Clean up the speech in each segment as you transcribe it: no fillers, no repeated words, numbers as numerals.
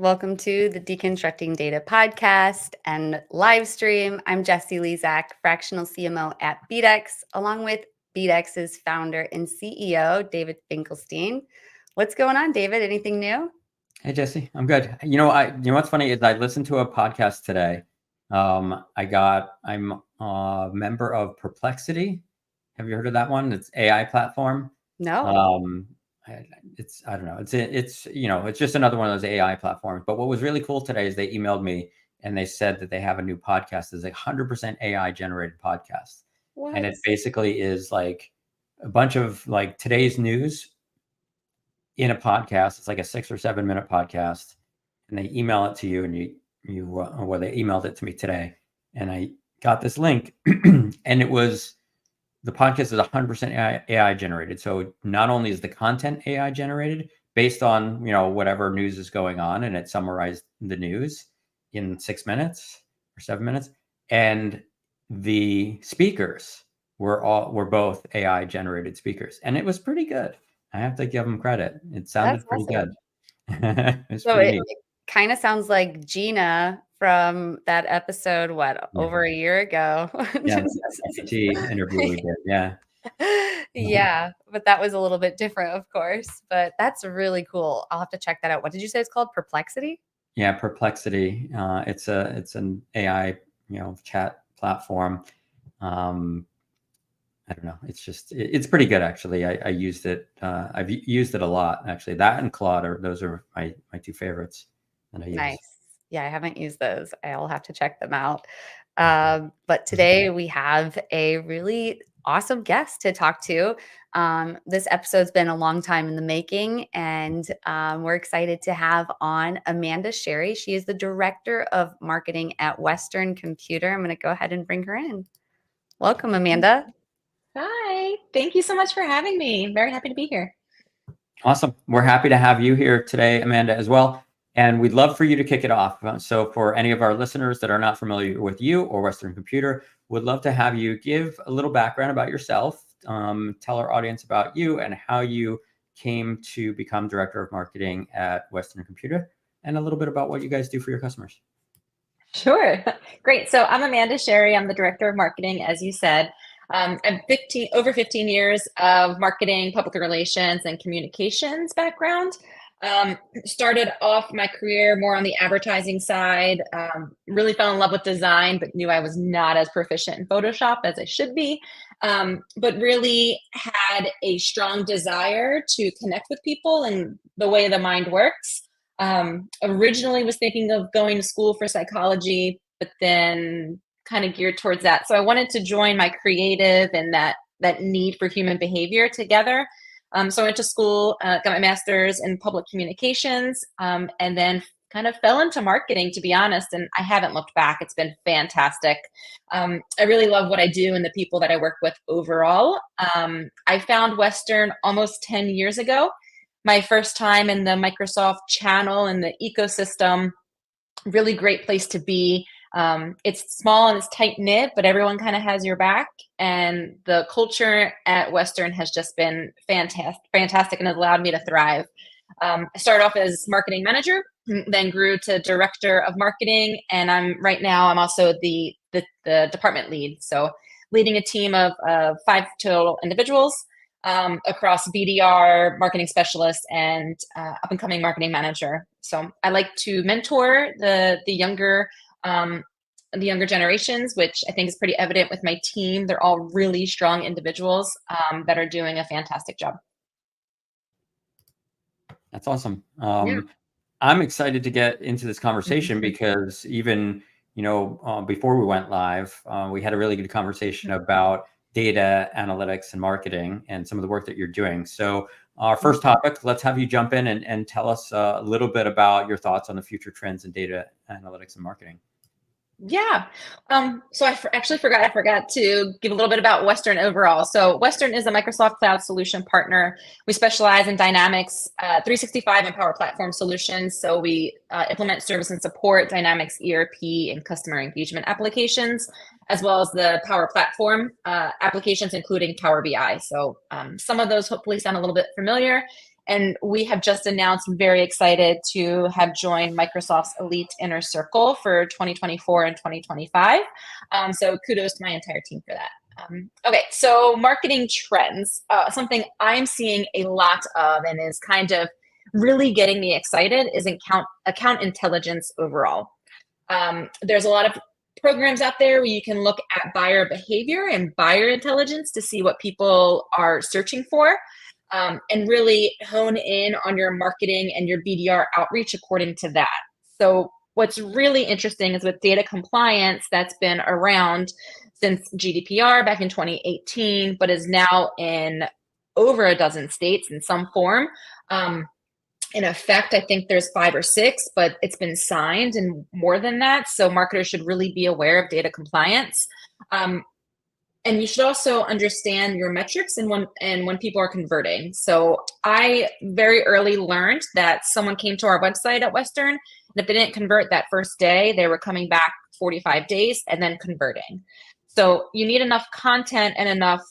Welcome to the Deconstructing Data podcast and live stream. I'm Jessie Lezak, fractional CMO at BeatX, along with BeatX's founder and CEO, David Finkelstein. What's going on, David? Anything new? Hey, Jesse, I'm good. You know what's funny is I listened to a podcast today. I'm a member of Perplexity. Have you heard of that one? It's AI platform. No. I don't know. It's just another one of those AI platforms. But what was really cool today is they emailed me and they said that they have a new podcast. It's a 100% AI generated podcast. What? And it basically is like a bunch of like today's news in a podcast. It's like a 6 or 7 minute podcast, and they email it to you, and they emailed it to me today, and I got this link, and the podcast is 100% AI generated. So not only is the content AI generated based on whatever news is going on, and it summarized the news in 6 minutes or 7 minutes, and the speakers were both AI generated speakers, and it was pretty good. I have to give them credit. It sounded pretty good. So it kind of sounds like Gina from that episode, over a year ago? Yeah, GPT interview we did. Yeah. Yeah, but that was a little bit different, of course. But that's really cool. I'll have to check that out. What did you say it's called? Perplexity? Yeah, Perplexity. It's an AI chat platform. I don't know. It's pretty good, actually. I used it. I've used it a lot, actually. That and Claude those are my two favorites that I use. Nice. Yeah, I haven't used those. I'll have to check them out. But today we have a really awesome guest to talk to. This episode's been a long time in the making, and we're excited to have on Amanda Sherry. She is the Director of Marketing at Western Computer. I'm going to go ahead and bring her in. Welcome, Amanda. Hi. Thank you so much for having me. I'm very happy to be here. Awesome. We're happy to have you here today, Amanda, as well. And we'd love for you to kick it off. So for any of our listeners that are not familiar with you or Western Computer, would love to have you give a little background about yourself, tell our audience about you and how you came to become Director of Marketing at Western Computer, and a little bit about what you guys do for your customers. Sure. Great. So I'm Amanda Sherry. I'm the Director of Marketing, as you said. I have over 15 years of marketing, public relations, and communications background. Started off my career more on the advertising side, really fell in love with design, but knew I was not as proficient in Photoshop as I should be, but really had a strong desire to connect with people and the way the mind works. Originally was thinking of going to school for psychology, but then kind of geared towards that. So I wanted to join my creative and that need for human behavior together. So I went to school, got my master's in public communications, and then kind of fell into marketing, to be honest, and I haven't looked back. It's been fantastic. I really love what I do and the people that I work with overall. I found Western almost 10 years ago, my first time in the Microsoft channel and the ecosystem. Really great place to be. It's small and it's tight knit, but everyone kind of has your back. And the culture at Western has just been fantastic and has allowed me to thrive. I started off as marketing manager, then grew to director of marketing. And I'm also the department lead. So leading a team of 5 total individuals across BDR, marketing specialist, and up and coming marketing manager. So I like to mentor the younger generations, which I think is pretty evident with my team. They're all really strong individuals that are doing a fantastic job. That's awesome. I'm excited to get into this conversation because even, before we went live, we had a really good conversation about data analytics and marketing and some of the work that you're doing. So our first topic, let's have you jump in and tell us a little bit about your thoughts on the future trends in data analytics and marketing. Yeah. So I forgot to give a little bit about Western overall. So Western is a Microsoft Cloud Solution partner. We specialize in Dynamics 365 and Power Platform solutions. So we implement service and support, Dynamics ERP and customer engagement applications, as well as the Power Platform applications, including Power BI. So some of those hopefully sound a little bit familiar. And we have just announced, very excited to have joined Microsoft's Elite Inner Circle for 2024 and 2025. So kudos to my entire team for that. Okay, so marketing trends, something I'm seeing a lot of and is kind of really getting me excited is account intelligence overall. There's a lot of programs out there where you can look at buyer behavior and buyer intelligence to see what people are searching for, and really hone in on your marketing and your BDR outreach according to that. So what's really interesting is with data compliance that's been around since GDPR back in 2018, but is now in over a dozen states in some form. In effect, I think there's 5 or 6, but it's been signed and more than that. So marketers should really be aware of data compliance. And you should also understand your metrics and when people are converting. So I very early learned that someone came to our website at Western, and if they didn't convert that first day, they were coming back 45 days and then converting. So you need enough content and enough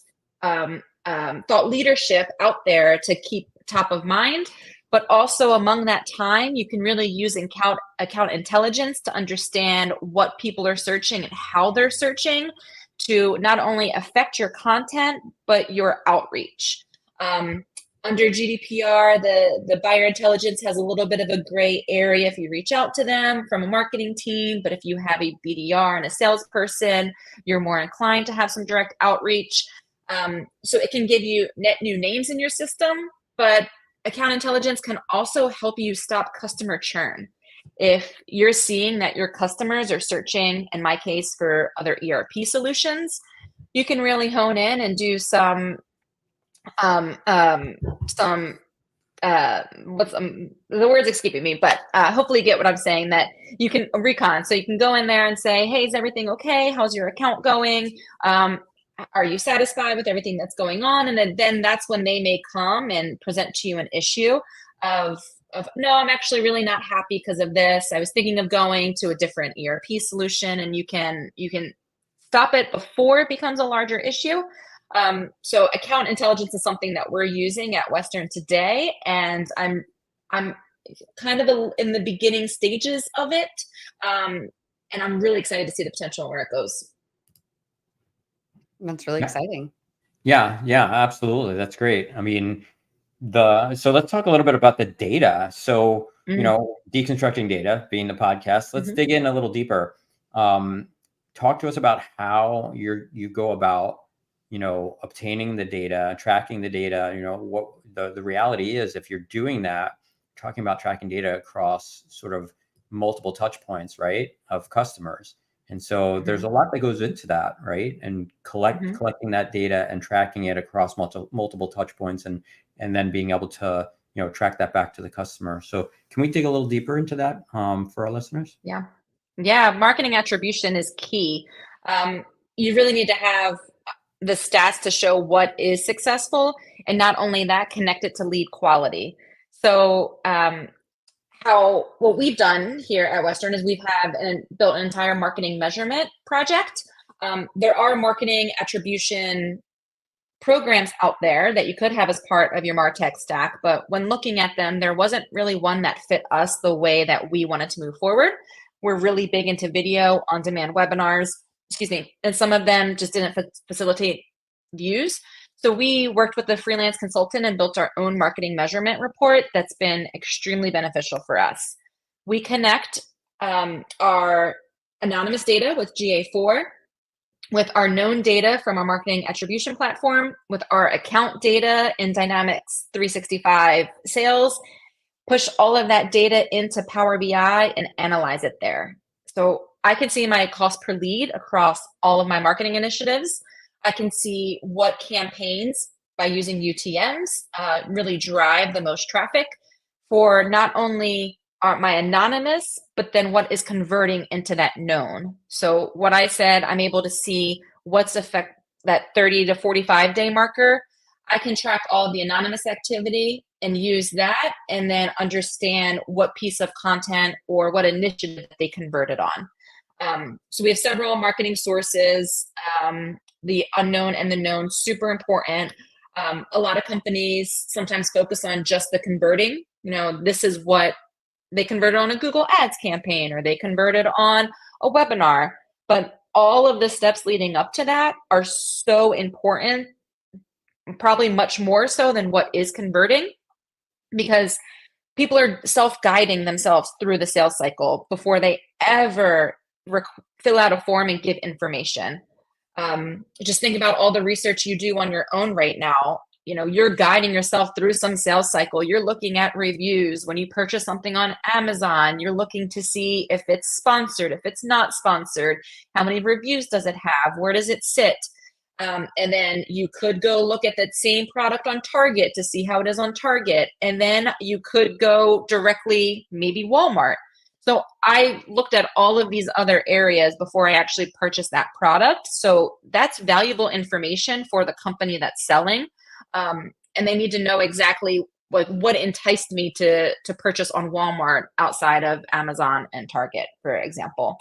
thought leadership out there to keep top of mind. But also among that time, you can really use account intelligence to understand what people are searching and how they're searching to not only affect your content, but your outreach. Under GDPR, the buyer intelligence has a little bit of a gray area if you reach out to them from a marketing team, but if you have a BDR and a salesperson, you're more inclined to have some direct outreach. So it can give you net new names in your system, but account intelligence can also help you stop customer churn. If you're seeing that your customers are searching, in my case, for other ERP solutions, you can really hone in and do the word's escaping me, but hopefully you get what I'm saying, that you can recon. So you can go in there and say, hey, is everything okay? How's your account going? Are you satisfied with everything that's going on? And then that's when they may come and present to you an issue of no, I'm actually really not happy because of this. I was thinking of going to a different ERP solution, and you can stop it before it becomes a larger issue. So account intelligence is something that we're using at Western today, and I'm kind of in the beginning stages of it, and I'm really excited to see the potential where it goes. That's really exciting. Yeah, absolutely. That's great. I mean, so let's talk a little bit about the data. So, deconstructing data being the podcast, let's dig in a little deeper. Talk to us about how you go about, obtaining the data, tracking the data, what the reality is. If you're doing that, talking about tracking data across sort of multiple touch points, right, of customers. And so there's a lot that goes into that, right? And collecting that data and tracking it across multiple touch points, and then being able to, track that back to the customer. So can we dig a little deeper into that for our listeners? Yeah. Marketing attribution is key. You really need to have the stats to show what is successful, and not only that, connect it to lead quality. So what we've done here at Western is we've built an entire marketing measurement project. There are marketing attribution programs out there that you could have as part of your MarTech stack, but when looking at them, there wasn't really one that fit us the way that we wanted to move forward. We're really big into video on-demand webinars, and some of them just didn't facilitate views. So we worked with a freelance consultant and built our own marketing measurement report that's been extremely beneficial for us. We connect our anonymous data with GA4, with our known data from our marketing attribution platform, with our account data in Dynamics 365 Sales, push all of that data into Power BI and analyze it there. So I can see my cost per lead across all of my marketing initiatives. I can see what campaigns by using UTMs really drive the most traffic for not only my anonymous, but then what is converting into that known. So what I said, I'm able to see what's affect that 30 to 45 day marker. I can track all of the anonymous activity and use that, and then understand what piece of content or what initiative they converted on. So we have several marketing sources. The unknown and the known, super important. A lot of companies sometimes focus on just the converting. This is what they converted on a Google Ads campaign, or they converted on a webinar. But all of the steps leading up to that are so important, probably much more so than what is converting, because people are self-guiding themselves through the sales cycle before they ever fill out a form and give information. Just think about all the research you do on your own right now. You're guiding yourself through some sales cycle. You're looking at reviews. When you purchase something on Amazon, you're looking to see if it's sponsored, if it's not sponsored, how many reviews does it have, where does it sit? And then you could go look at that same product on Target to see how it is on Target. And then you could go directly, maybe Walmart. So I looked at all of these other areas before I actually purchased that product. So that's valuable information for the company that's selling. And they need to know exactly what enticed me to purchase on Walmart outside of Amazon and Target, for example.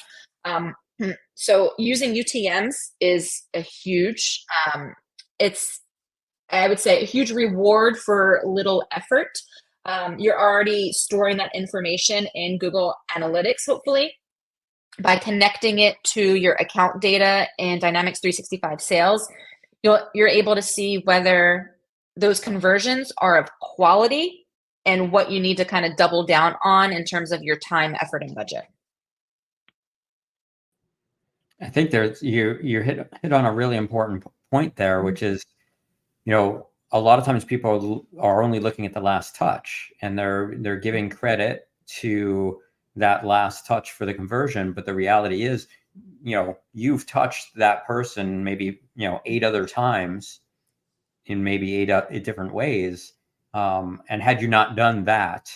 So using UTMs is a huge, I would say, a huge reward for little effort. You're already storing that information in Google Analytics, hopefully. By connecting it to your account data in Dynamics 365 Sales, you're able to see whether those conversions are of quality and what you need to kind of double down on in terms of your time, effort, and budget. I think you hit on a really important point there, which is, a lot of times people are only looking at the last touch, and they're giving credit to that last touch for the conversion. But the reality is, you've touched that person maybe 8 other times in maybe eight different ways, and had you not done that,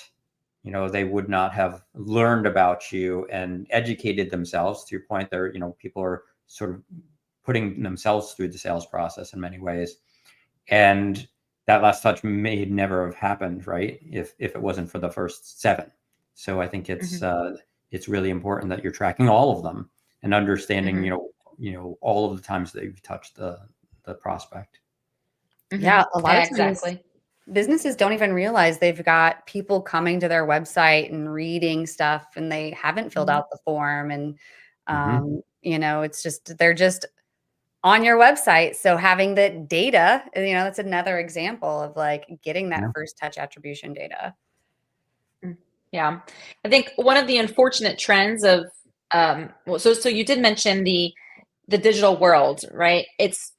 they would not have learned about you and educated themselves. To your point there, people are sort of putting themselves through the sales process in many ways. And that last touch may never have happened, right? If it wasn't for the first 7. So I think it's really important that you're tracking all of them and understanding, all of the times that you've touched the prospect. Yeah, a lot of times Exactly. businesses don't even realize they've got people coming to their website and reading stuff, and they haven't filled out the form. And, it's just, they're just on your website. So having the data, that's another example of like getting that first touch attribution data. Yeah. I think one of the unfortunate trends of, so you did mention the digital world, right? It's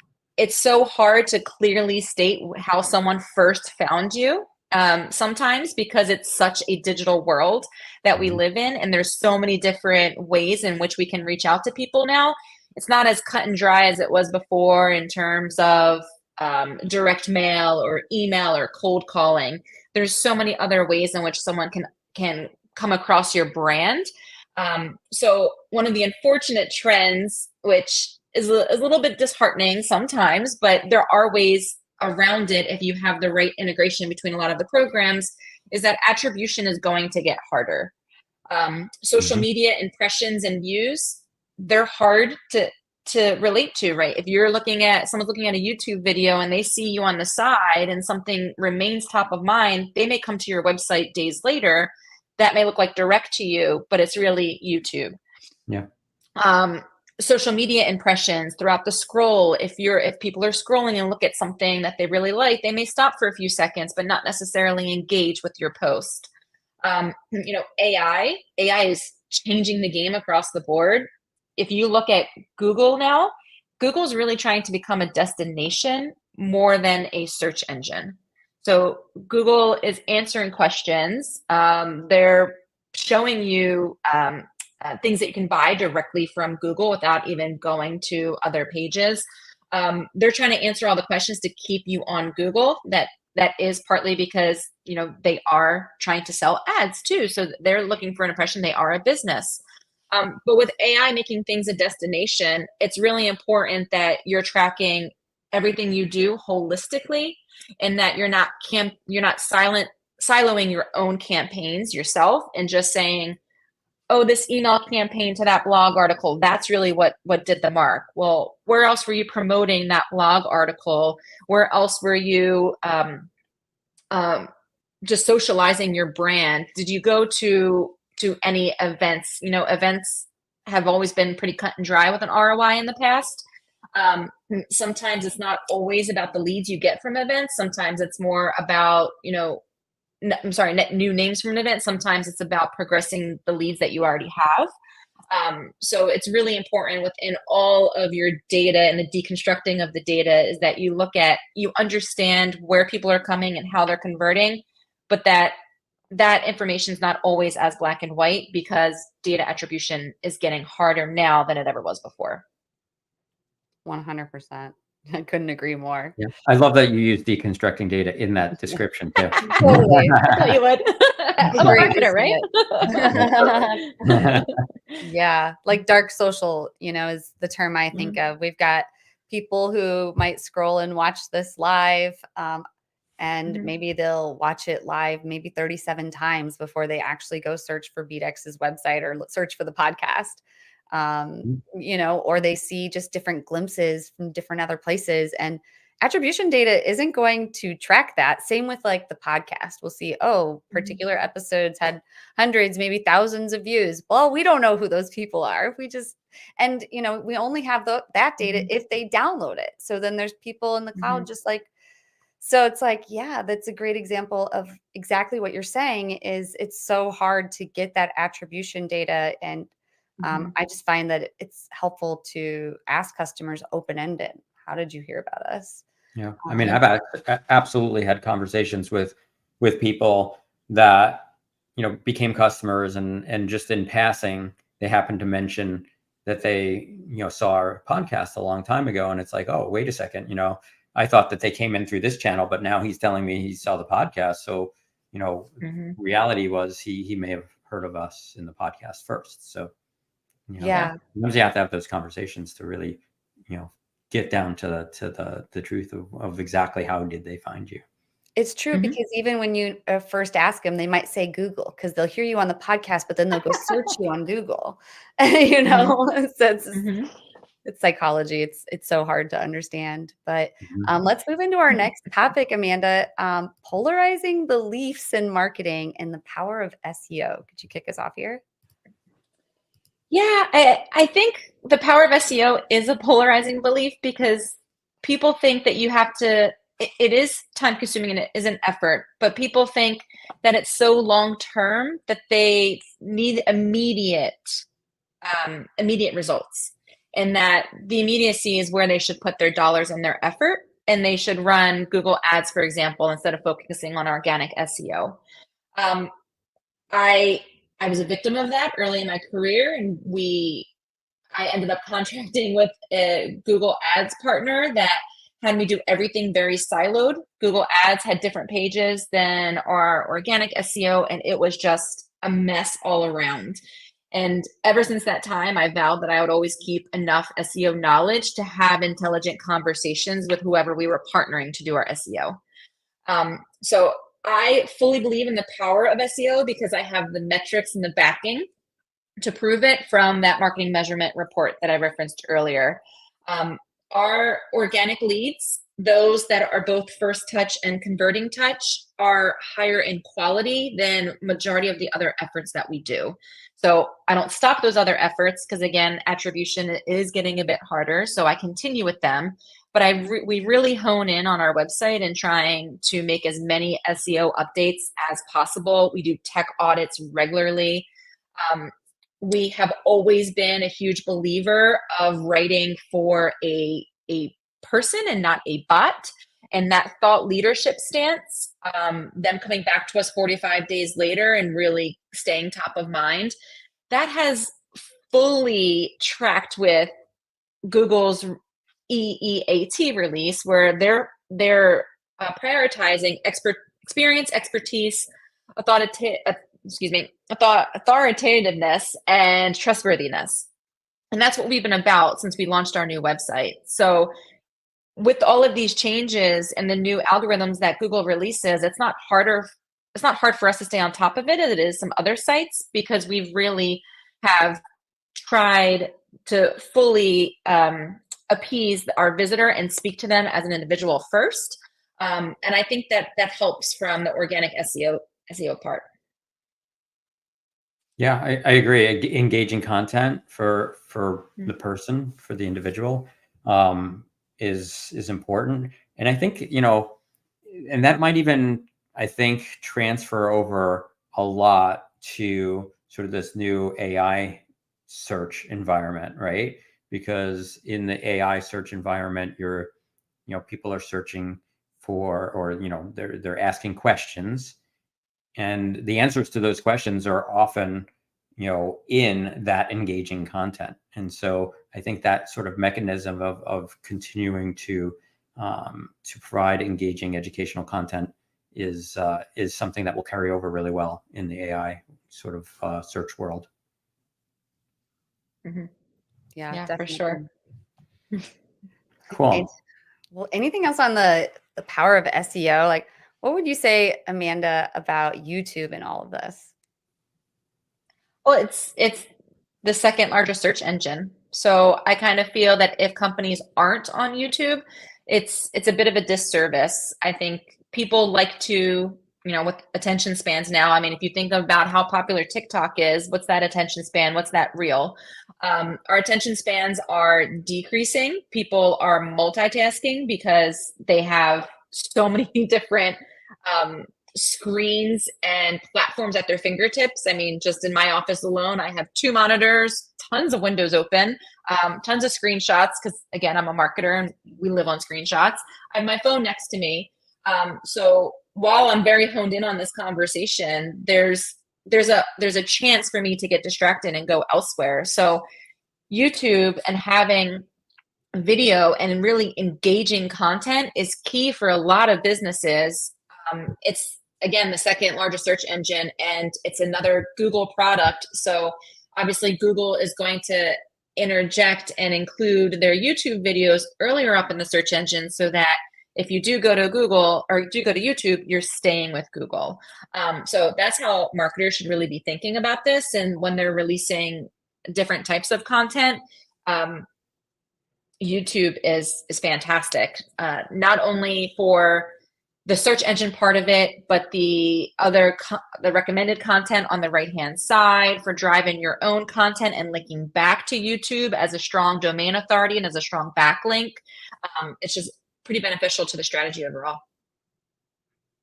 so hard to clearly state how someone first found you, sometimes, because it's such a digital world that we live in, and there's so many different ways in which we can reach out to people now. It's not as cut and dry as it was before in terms of direct mail or email or cold calling. There's so many other ways in which someone can come across your brand. So one of the unfortunate trends, which is a little bit disheartening sometimes, but there are ways around it if you have the right integration between a lot of the programs, is that attribution is going to get harder. Social media impressions and views, they're hard to relate to, right? If someone's looking at a YouTube video and they see you on the side and something remains top of mind, they may come to your website days later. That may look like direct to you, but it's really YouTube. Yeah. Social media impressions throughout the scroll. If people are scrolling and look at something that they really like, they may stop for a few seconds, but not necessarily engage with your post. AI is changing the game across the board. If you look at Google now, Google's really trying to become a destination more than a search engine. So Google is answering questions. They're showing you things that you can buy directly from Google without even going to other pages. They're trying to answer all the questions to keep you on Google. That is partly because they are trying to sell ads too. So they're looking for an impression. They are a business. But with AI making things a destination, it's really important that you're tracking everything you do holistically, and that you're not siloing your own campaigns yourself and just saying, oh, this email campaign to that blog article, that's really what did the mark. Well, where else were you promoting that blog article? Where else were you just socializing your brand? Did you go to any events? Events have always been pretty cut and dry with an ROI in the past. Sometimes it's not always about the leads you get from events. Sometimes it's more about, net new names from an event. Sometimes it's about progressing the leads that you already have. So it's really important within all of your data and the deconstructing of the data is that you understand where people are coming and how they're converting, but that information is not always as black and white because data attribution is getting harder now than it ever was before. 100%. I couldn't agree more. Yeah. I love that you use deconstructing data in that description too. Totally. I thought you would. I'm a marketer, right? Yeah. Like dark social, is the term I think of. We've got people who might scroll and watch this live, and maybe they'll watch it live maybe 37 times before they actually go search for BeatX's website or search for the podcast. Or they see just different glimpses from different other places, and attribution data isn't going to track that. Same with like the podcast. We'll see, particular episodes had hundreds, maybe thousands of views. Well, we don't know who those people are. We only have that data if they download it. So then there's people in the cloud just like, so it's like, yeah, that's a great example of exactly what you're saying is it's so hard to get that attribution data. And I just find that it's helpful to ask customers open-ended. How did you hear about us? Yeah. I mean, I've absolutely had conversations with people that, became customers and just in passing, they happened to mention that they, saw our podcast a long time ago. And it's like, oh, wait a second, I thought that they came in through this channel, but now he's telling me he saw the podcast. So, reality was he may have heard of us in the podcast first. So, sometimes you have to have those conversations to really, get down to the truth of exactly how did they find you. It's true because even when you first ask them, they might say Google because they'll hear you on the podcast, but then they'll go search you on Google. So it's psychology. It's so hard to understand. But let's move into our next topic, Amanda. Polarizing beliefs in marketing and the power of SEO. Could you kick us off here? Yeah, I think the power of SEO is a polarizing belief because people think that you have to, it is time consuming and it is an effort, but people think that it's so long term that they need immediate results, and that the immediacy is where they should put their dollars and their effort, and they should run Google ads, for example, instead of focusing on organic SEO. I was a victim of that early in my career, and I ended up contracting with a Google Ads partner that had me do everything very siloed. Google Ads had different pages than our organic SEO, and it was just a mess all around. And ever since that time, I vowed that I would always keep enough SEO knowledge to have intelligent conversations with whoever we were partnering to do our SEO. So I fully believe in the power of SEO because I have the metrics and the backing to prove it from that marketing measurement report that I referenced earlier. Our organic leads, those that are both first touch and converting touch, are higher in quality than majority of the other efforts that we do. So I don't stop those other efforts because, again, attribution is getting a bit harder. So I continue with them. But we really hone in on our website and trying to make as many SEO updates as possible. We do tech audits regularly. We have always been a huge believer of writing for a person and not a bot. And that thought leadership stance, them coming back to us 45 days later and really staying top of mind, that has fully tracked with Google's EEAT release, where they're prioritizing experience, expertise, authoritativeness, and trustworthiness. And that's what we've been about since we launched our new website. So with all of these changes and the new algorithms that Google releases, it's not hard for us to stay on top of it as it is some other sites, because we've really have tried to fully appease our visitor and speak to them as an individual first. And I think that that helps from the organic SEO part. Yeah, I agree. Engaging content for the Mm. person, for the individual, um, is important. And I think, and that might even, I think, transfer over a lot to sort of this new AI search environment, right? Because in the AI search environment, people are searching for, or they're asking questions, and the answers to those questions are often in that engaging content. And so I think that sort of mechanism of continuing to provide engaging educational content is something that will carry over really well in the AI sort of search world. Mm-hmm. Yeah, Yeah, for definitely. sure. And Cool. well, anything else on the power of SEO? Like, what would you say, Amanda, about YouTube and all of this? Well, it's the second largest search engine. So I kind of feel that if companies aren't on YouTube, it's a bit of a disservice. I think people like to, with attention spans now. I mean, if you think about how popular TikTok is, what's that attention span? What's that reel? Our attention spans are decreasing. People are multitasking because they have so many different um, screens and platforms at their fingertips. I mean, just in my office alone, I have 2 monitors, tons of windows open, tons of screenshots, because again, I'm a marketer and we live on screenshots. I have my phone next to me. So while I'm very honed in on this conversation, there's a chance for me to get distracted and go elsewhere. So YouTube and having video and really engaging content is key for a lot of businesses. It's again the second largest search engine, and it's another Google product. So obviously, Google is going to interject and include their YouTube videos earlier up in the search engine, so that if you do go to Google or do go to YouTube, you're staying with Google. So that's how marketers should really be thinking about this, and when they're releasing different types of content. YouTube is fantastic, not only for the search engine part of it, but the the recommended content on the right hand side for driving your own content and linking back to YouTube as a strong domain authority and as a strong backlink. It's just pretty beneficial to the strategy overall.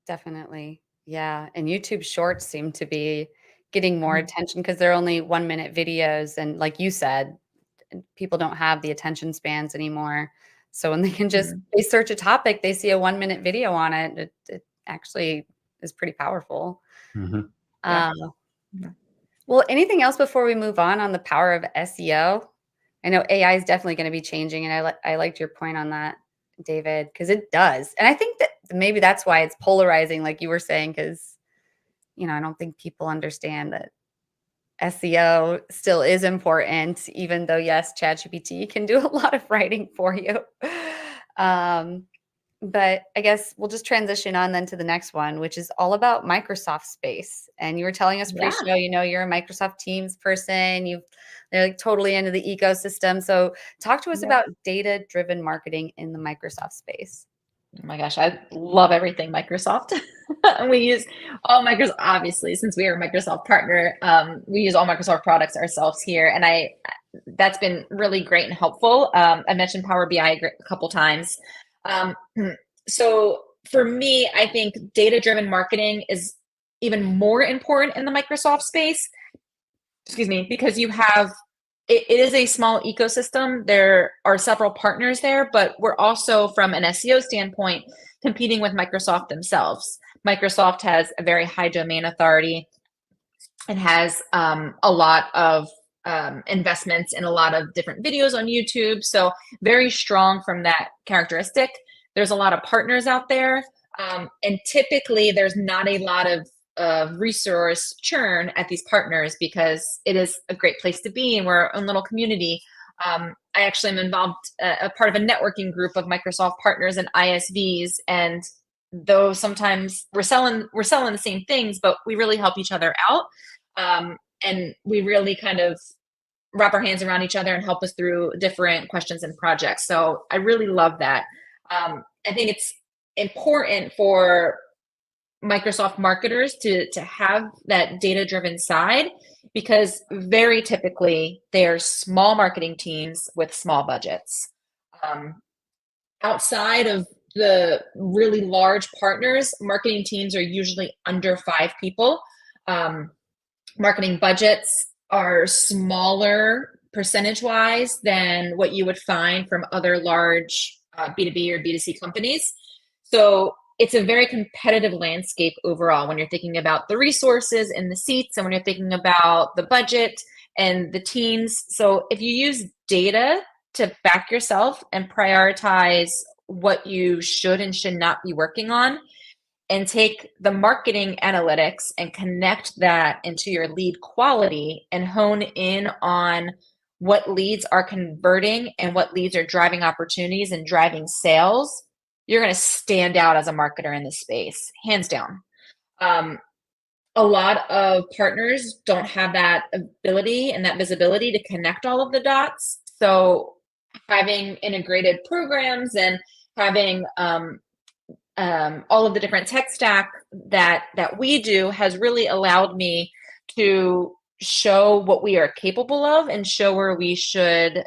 Definitely. Yeah. And YouTube shorts seem to be getting more Mhm. attention because they're only 1-minute videos. And like you said, people don't have the attention spans anymore. So when they can just Mhm. they search a topic, they see a 1-minute video on it. It actually is pretty powerful. Hmm. Yeah. Um, well, anything else before we move on the power of SEO? I know AI is definitely going to be changing, and I liked your point on that, David, because it does. And I think that maybe that's why it's polarizing, like you were saying, because I don't think people understand that SEO still is important, even though yes, ChatGPT can do a lot of writing for you. Um, but I guess we'll just transition on then to the next one, which is all about Microsoft Space. And you were telling us Yeah. pre-show, you're a Microsoft Teams person. They're like totally into the ecosystem. So talk to us Yep. about data-driven marketing in the Microsoft space. Oh my gosh, I love everything Microsoft. We use all Microsoft, obviously, since we are a Microsoft partner, we use all Microsoft products ourselves here. And that's been really great and helpful. I mentioned Power BI a couple times. Um, so for me, I think data-driven marketing is even more important in the Microsoft space, excuse me, because it is a small ecosystem. There are several partners there, but we're also, from an SEO standpoint, competing with Microsoft themselves. Microsoft has a very high domain authority and has a lot of investments in a lot of different videos on YouTube. So, very strong from that characteristic. There's a lot of partners out there. And typically, there's not a lot of resource churn at these partners because it is a great place to be and we're our own little community. I actually am involved, a part of a networking group of Microsoft partners and ISVs, and though sometimes we're selling the same things, but we really help each other out. And we really kind of wrap our hands around each other and help us through different questions and projects. So I really love that. I think it's important for Microsoft marketers to have that data-driven side, because very typically they're small marketing teams with small budgets. Outside of the really large partners, marketing teams are usually under 5 people. Marketing budgets are smaller percentage-wise than what you would find from other large B2B or B2C companies. So it's a very competitive landscape overall when you're thinking about the resources and the seats, and when you're thinking about the budget and the teams. So if you use data to back yourself and prioritize what you should and should not be working on, and take the marketing analytics and connect that into your lead quality and hone in on what leads are converting and what leads are driving opportunities and driving sales, you're going to stand out as a marketer in this space, hands down. A lot of partners don't have that ability and that visibility to connect all of the dots. So having integrated programs and having all of the different tech stack that we do has really allowed me to show what we are capable of and show where we should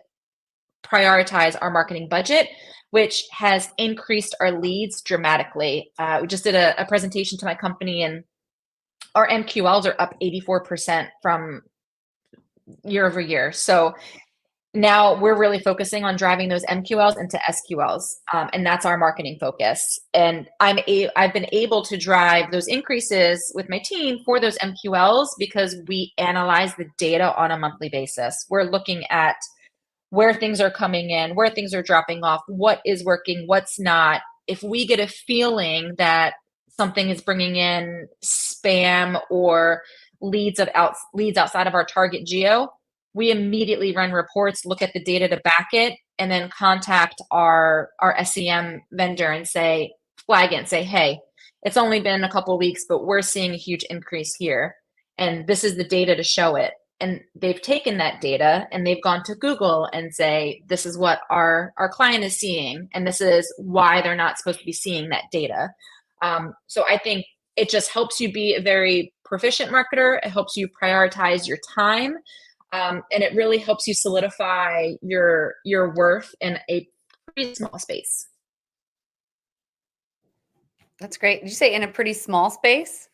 prioritize our marketing budget, which has increased our leads dramatically. We just did a presentation to my company, and our MQLs are up 84% from year over year. So now we're really focusing on driving those MQLs into SQLs, and that's our marketing focus. And I've been able to drive those increases with my team for those MQLs because we analyze the data on a monthly basis. We're looking at where things are coming in, where things are dropping off, what is working, what's not. If we get a feeling that something is bringing in spam or leads outside of our target geo, we immediately run reports, look at the data to back it, and then contact our SEM vendor and flag it and say, hey, it's only been a couple of weeks, but we're seeing a huge increase here. And this is the data to show it. And they've taken that data and they've gone to Google and say, this is what our client is seeing, and this is why they're not supposed to be seeing that data. So I think it just helps you be a very proficient marketer. It helps you prioritize your time. And it really helps you solidify your worth in a pretty small space. That's great. Did you say in a pretty small space?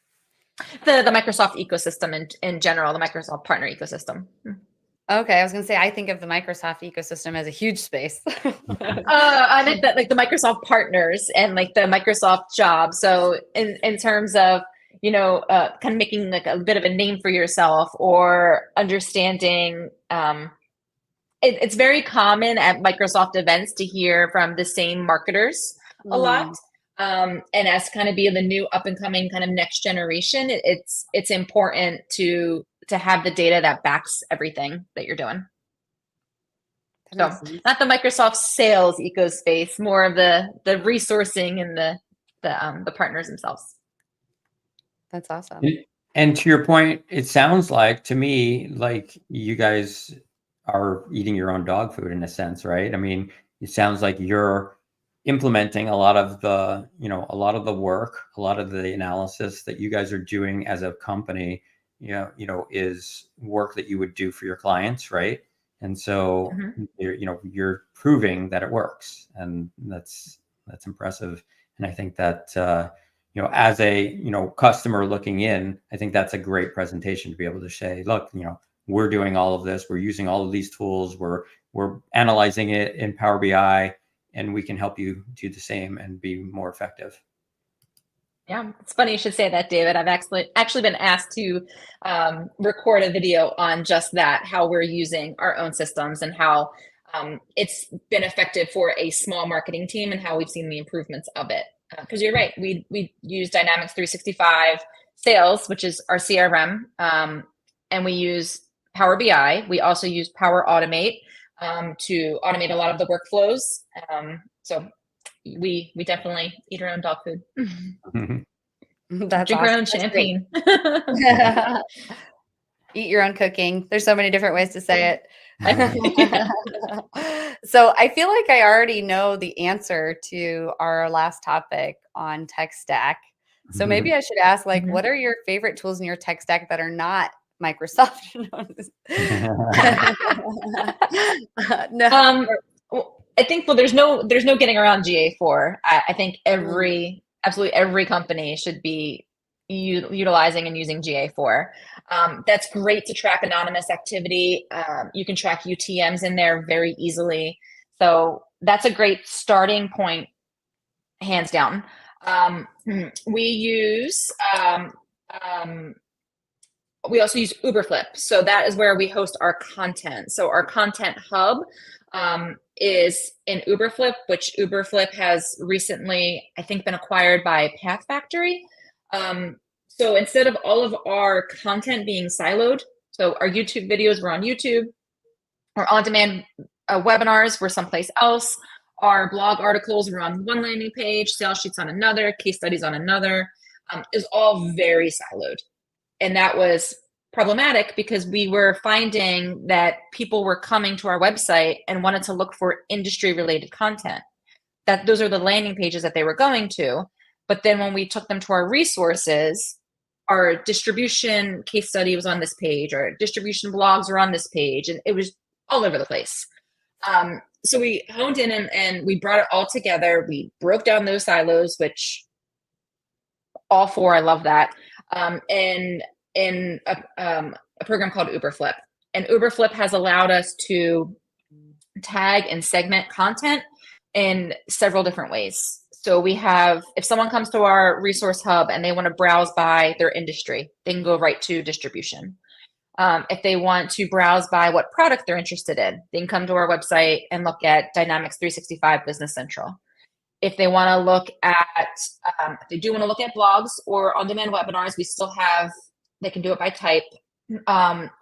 The Microsoft ecosystem in general, the Microsoft partner ecosystem. Okay, I was going to say, I think of the Microsoft ecosystem as a huge space. I meant that like the Microsoft partners and like the Microsoft job. So in terms of, kind of making like a bit of a name for yourself or understanding, it's very common at Microsoft events to hear from the same marketers a lot. And as kind of be the new up and coming kind of next generation, it's important to have the data that backs everything that you're doing. So not the Microsoft sales ecospace, more of the resourcing and the partners themselves. That's awesome. And to your point, it sounds like to me like you guys are eating your own dog food in a sense, right? I mean, it sounds like you're implementing a lot of the work, a lot of the analysis that you guys are doing as a company, is work that you would do for your clients, right? And so you're proving that it works, and that's impressive. And I think that as a customer looking in, I think that's a great presentation to be able to say, look, we're doing all of this, we're using all of these tools, we're analyzing it in Power BI, and we can help you do the same and be more effective. Yeah, it's funny you should say that, David. I've actually been asked to record a video on just that, how we're using our own systems and how it's been effective for a small marketing team and how we've seen the improvements of it. Because you're right, we use Dynamics 365 Sales, which is our CRM, and we use Power BI. We also use Power Automate to automate a lot of the workflows. So we definitely eat our own dog food. That's Drink awesome. our own champagne. Eat your own cooking. There's so many different ways to say it. Yeah. So I feel like I already know the answer to our last topic on tech stack. So maybe I should ask, like, Mhm. what are your favorite tools in your tech stack that are not Microsoft? No. I think, well, there's no getting around GA4. I think absolutely every company should be utilizing and using GA4. That's great to track anonymous activity. You can track UTMs in there very easily. So that's a great starting point, hands down. We use we also use Uberflip. So that is where we host our content. So our content hub is in Uberflip, which Uberflip has recently, I think, been acquired by Path Factory. So instead of all of our content being siloed, so our YouTube videos were on YouTube, our on-demand webinars were someplace else, our blog articles were on one landing page, sales sheets on another, case studies on another, is all very siloed. And that was problematic because we were finding that people were coming to our website and wanted to look for industry related content. That those are the landing pages that they were going to. But then when we took them to our resources, our distribution case study was on this page, our distribution blogs are on this page, and it was all over the place. So we honed in and we brought it all together. We broke down those silos, which all four, I love that. In a program called Uberflip. And Uberflip has allowed us to tag and segment content in several different ways. So we have, if someone comes to our resource hub and they want to browse by their industry, they can go right to distribution. If they want to browse by what product they're interested in, they can come to our website and look at Dynamics 365 Business Central. If they want to look at, if they do want to look at blogs or on-demand webinars, we still have, they can do it by type.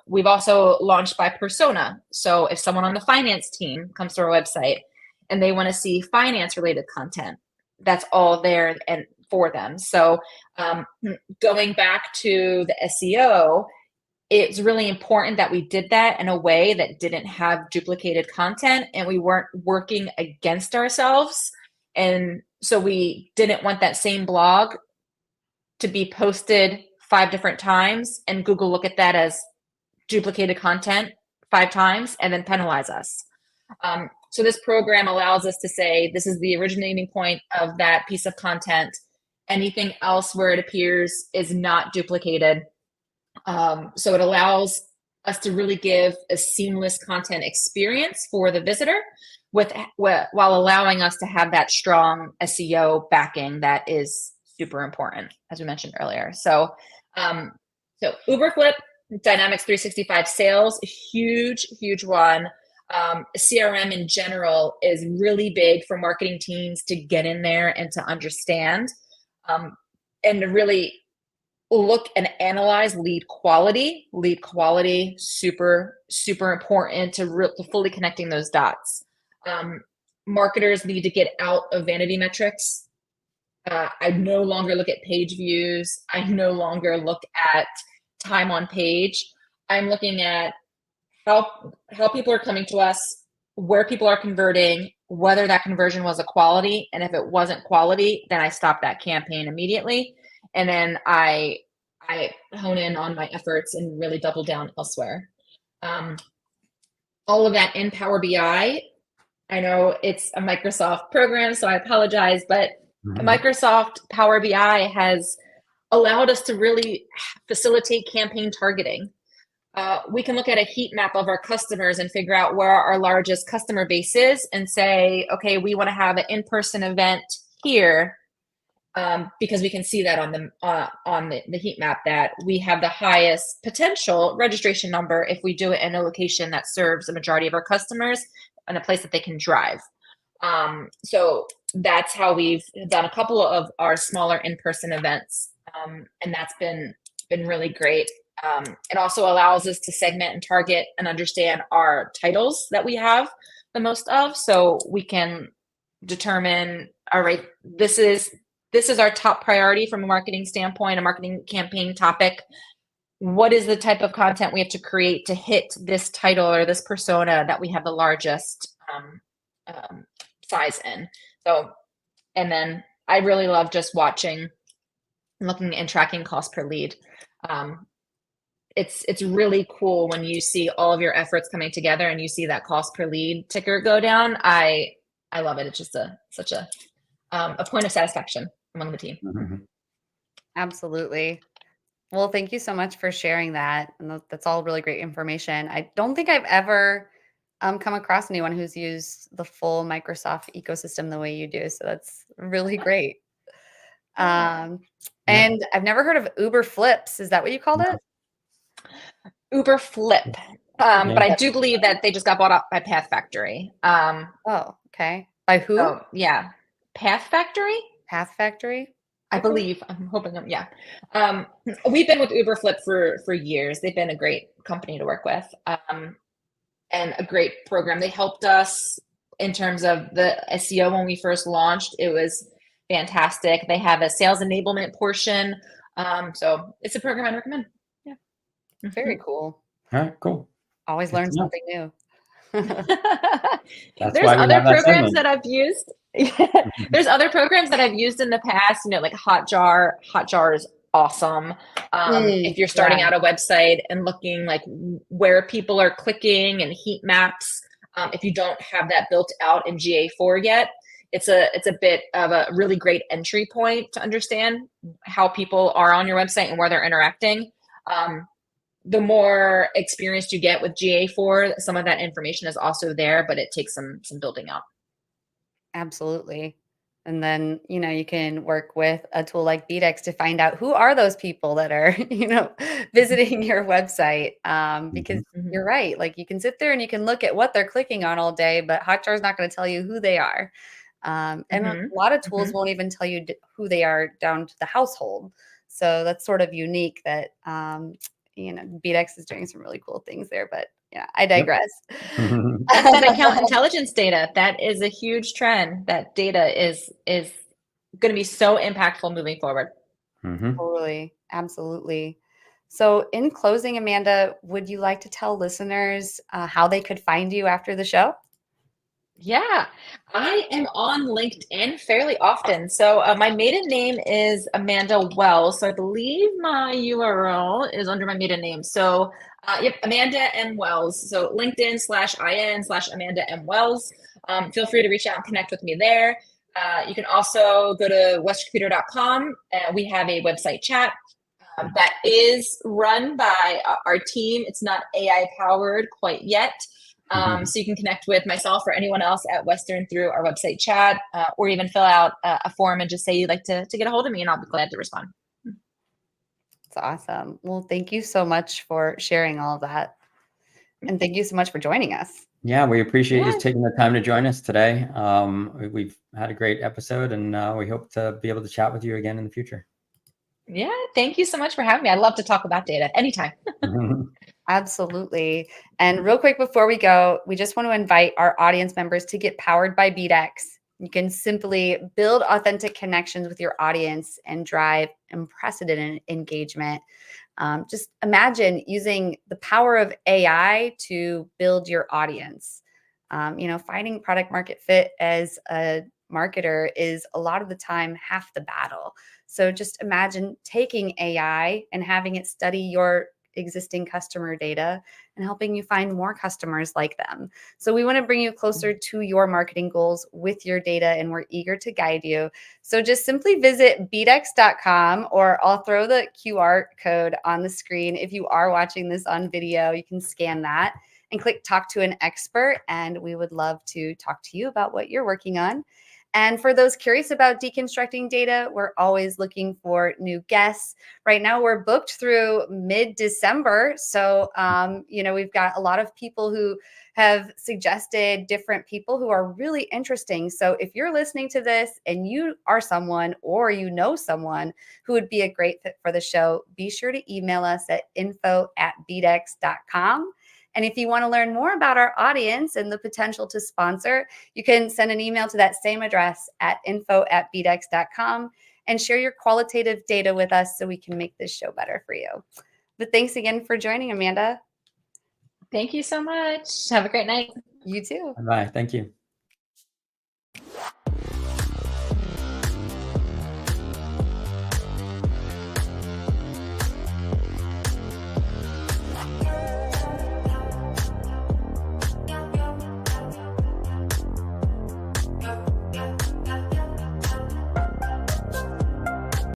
We've also launched by persona. So if someone on the finance team comes to our website and they want to see finance related content, that's all there and for them. So going back to the SEO, it's really important that we did that in a way that didn't have duplicated content and we weren't working against ourselves. And so we didn't want that same blog to be posted 5 different times and Google look at that as duplicated content 5 times and then penalize us. So this program allows us to say, this is the originating point of that piece of content. Anything else where it appears is not duplicated. So it allows us to really give a seamless content experience for the visitor while allowing us to have that strong SEO backing that is super important, as we mentioned earlier. So Uberflip, Dynamics 365 sales, huge one. CRM in general is really big for marketing teams to get in there and to understand and to really look and analyze lead quality. Lead quality, super important to fully connecting those dots. Marketers need to get out of vanity metrics. I no longer look at page views. I no longer look at time on page. I'm looking at how people are coming to us, where people are converting, whether that conversion was a quality. And if it wasn't quality, then I stop that campaign immediately. And then I hone in on my efforts and really double down elsewhere. All of that in Power BI. I know it's a Microsoft program, so I apologize, but Microsoft Power BI has allowed us to really facilitate campaign targeting. We can look at a heat map of our customers and figure out where our largest customer base is and say, okay, we want to have an in-person event here because we can see that on the heat map that we have the highest potential registration number if we do it in a location that serves a majority of our customers and a place that they can drive. So that's how we've done a couple of our smaller in-person events, and that's been really great. It also allows us to segment and target and understand our titles that we have the most of, so we can determine, all right, this is our top priority from a marketing standpoint, a marketing campaign topic. what is the type of content we have to create to hit this title or this persona that we have the largest size in. So, and then I really love just watching, looking and tracking cost per lead. It's really cool when you see all of your efforts coming together and you see that cost per lead ticker go down. I love it. It's just such a point of satisfaction among the team. Mm-hmm. Absolutely. Well, thank you so much for sharing that. And that's all really great information. I don't think I've ever come across anyone who's used the full Microsoft ecosystem the way you do. So that's really great. Yeah. And I've never heard of Uber Flips. Is that what you called it? Uber Flip. But I do believe that they just got bought up by Path Factory. Oh, okay. By who? So yeah, Path Factory. Path Factory. I believe. I'm hoping. Yeah. We've been with Uber Flip for years. They've been a great company to work with, and a great program. They helped us in terms of the SEO when we first launched. It was fantastic. They have a sales enablement portion. So it's a program I'd recommend. Yeah. Very cool. All right, cool. Always learn something new. There's other programs that I've used. There's other programs that I've used in the past, like Hotjar. Hotjar is awesome. If you're starting out a website and looking like where people are clicking and heat maps, if you don't have that built out in GA4 yet, it's a bit of a really great entry point to understand how people are on your website and where they're interacting. The more experienced you get with GA4, some of that information is also there, but it takes some building out. Absolutely. And then, you can work with a tool like BDEX to find out who are those people that are, visiting your website. Because you're right. Like you can sit there and you can look at what they're clicking on all day, but Hotjar is not going to tell you who they are. And a lot of tools won't even tell you who they are down to the household. So that's sort of unique that, BDEX is doing some really cool things there, but yeah, I digress. That's that account intelligence data. That is a huge trend. That data is going to be so impactful moving forward. Totally. Absolutely. So in closing, Amanda, would you like to tell listeners how they could find you after the show? Yeah, I am on LinkedIn fairly often. So my maiden name is Amanda Wells. So I believe my URL is under my maiden name. So yep, Amanda M. Wells. So LinkedIn/IN/Amanda M. Wells. Feel free to reach out and connect with me there. You can also go to westerncomputer.com. We have a website chat that is run by our team. It's not AI powered quite yet. So you can connect with myself or anyone else at Western through our website chat, or even fill out a form and just say you'd like to get a hold of me, and I'll be glad to respond. That's awesome. Well, thank you so much for sharing all of that. And thank you so much for joining us. Yeah, we appreciate you taking the time to join us today. We've had a great episode, and we hope to be able to chat with you again in the future. Yeah, thank you so much for having me. I'd love to talk about data anytime. Absolutely. And real quick before we go, we just want to invite our audience members to get powered by BDEX. You can simply build authentic connections with your audience and drive unprecedented engagement. Just imagine using the power of AI to build your audience. Finding product market fit as a marketer is a lot of the time half the battle. So just imagine taking AI and having it study your existing customer data and helping you find more customers like them. So we want to bring you closer to your marketing goals with your data, and we're eager to guide you. So just simply visit bdex.com, or I'll throw the QR code on the screen. If you are watching this on video, you can scan that and click talk to an expert, and we would love to talk to you about what you're working on. And for those curious about deconstructing data, we're always looking for new guests. Right now, we're booked through mid-December. So, we've got a lot of people who have suggested different people who are really interesting. So if you're listening to this and you are someone, or someone who would be a great fit for the show, be sure to email us at info@bdex.com. And if you want to learn more about our audience and the potential to sponsor, you can send an email to that same address at info@bdex.com and share your qualitative data with us so we can make this show better for you. But thanks again for joining, Amanda. Thank you so much. Have a great night. You too. Bye. Thank you.